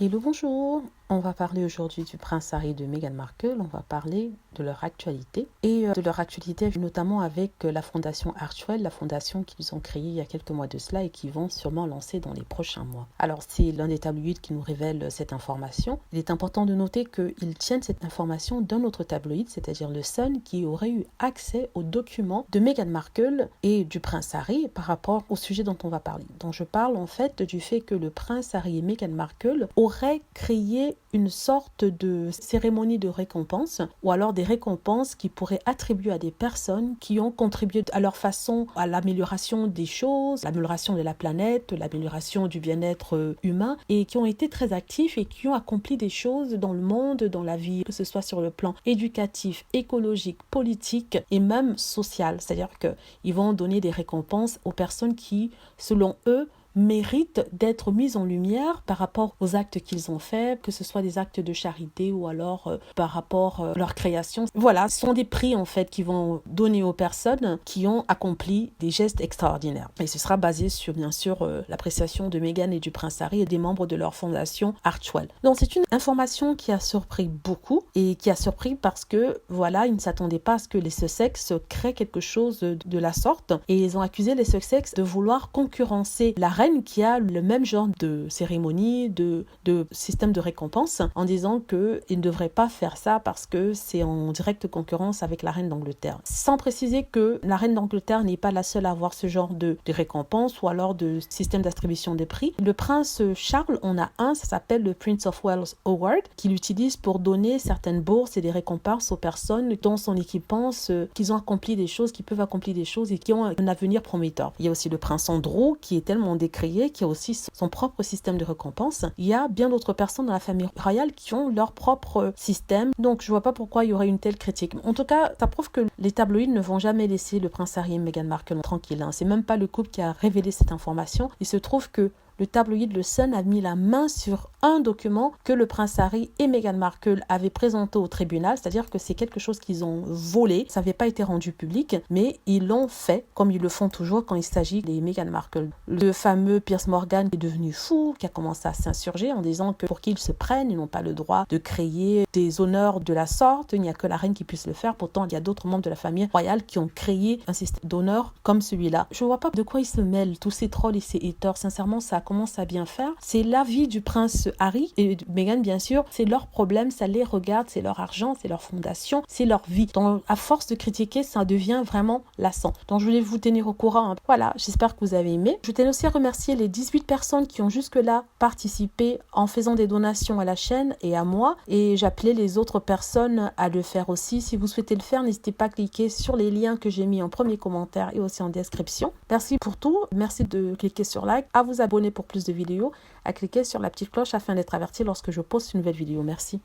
Hello, bonjour. On va parler aujourd'hui du prince Harry et de Meghan Markle. On va parler de leur actualité et de leur actualité notamment avec la fondation Archewell, la fondation qu'ils ont créée il y a quelques mois de cela et qui vont sûrement lancer dans les prochains mois. Alors c'est l'un des tabloïds qui nous révèle cette information. Il est important de noter qu'ils tiennent cette information d'un autre tabloïd, c'est-à-dire le Sun, qui aurait eu accès aux documents de Meghan Markle et du prince Harry par rapport au sujet dont on va parler. Donc je parle en fait du fait que le prince Harry et Meghan Markle auraient créé une sorte de cérémonie de récompense ou alors des récompenses qui pourraient attribuer à des personnes qui ont contribué à leur façon à l'amélioration des choses, l'amélioration de la planète, l'amélioration du bien-être humain et qui ont été très actifs et qui ont accompli des choses dans le monde, dans la vie, que ce soit sur le plan éducatif, écologique, politique et même social. C'est-à-dire qu'ils vont donner des récompenses aux personnes qui, selon eux, méritent d'être mises en lumière par rapport aux actes qu'ils ont faits, que ce soit des actes de charité ou alors par rapport à leur création. Voilà, ce sont des prix en fait qui vont donner aux personnes qui ont accompli des gestes extraordinaires. Et ce sera basé sur bien sûr l'appréciation de Meghan et du prince Harry et des membres de leur fondation Archewell. Donc c'est une information qui a surpris beaucoup et qui a surpris parce que voilà, ils ne s'attendaient pas à ce que les Sussex créent quelque chose de la sorte et ils ont accusé les Sussex de vouloir concurrencer la reine qui a le même genre de cérémonie, de système de récompense, en disant qu'ils ne devraient pas faire ça parce que c'est en directe concurrence avec la reine d'Angleterre. Sans préciser que la reine d'Angleterre n'est pas la seule à avoir ce genre de récompense ou alors de système d'attribution des prix. Le prince Charles en a un, ça s'appelle le Prince of Wales Award, qu'il utilise pour donner certaines bourses et des récompenses aux personnes dont son équipe pense qu'ils ont accompli des choses, qui peuvent accomplir des choses et qui ont un avenir prometteur. Il y a aussi le prince Andrew qui est tellement qui a aussi son propre système de récompense. Il y a bien d'autres personnes dans la famille royale qui ont leur propre système. Donc, je vois pas pourquoi il y aurait une telle critique. En tout cas, ça prouve que les tabloïds ne vont jamais laisser le prince Harry et Meghan Markle tranquilles. C'est même pas le couple qui a révélé cette information. Il se trouve que le tabloïd Le Sun a mis la main sur un document que le prince Harry et Meghan Markle avaient présenté au tribunal, c'est-à-dire que c'est quelque chose qu'ils ont volé, ça n'avait pas été rendu public, mais ils l'ont fait, comme ils le font toujours quand il s'agit des Meghan Markle. Le fameux Piers Morgan est devenu fou, qui a commencé à s'insurger en disant que pour qu'ils se prennent, ils n'ont pas le droit de créer des honneurs de la sorte, il n'y a que la reine qui puisse le faire, pourtant il y a d'autres membres de la famille royale qui ont créé un système d'honneur comme celui-là. Je ne vois pas de quoi ils se mêlent, tous ces trolls et ces haters, sincèrement ça commence à bien faire. C'est la vie du prince Harry et de Meghan, bien sûr, c'est leur problème, ça les regarde, c'est leur argent, c'est leur fondation, c'est leur vie. Donc, à force de critiquer, ça devient vraiment lassant. Donc, je voulais vous tenir au courant. Voilà, j'espère que vous avez aimé. Je tenais aussi à remercier les 18 personnes qui ont jusque-là participé en faisant des donations à la chaîne et à moi. Et j'appelais les autres personnes à le faire aussi. Si vous souhaitez le faire, n'hésitez pas à cliquer sur les liens que j'ai mis en premier commentaire et aussi en description. Merci pour tout. Merci de cliquer sur like, à vous abonner pour plus de vidéos, à cliquer sur la petite cloche afin d'être averti lorsque je poste une nouvelle vidéo. Merci.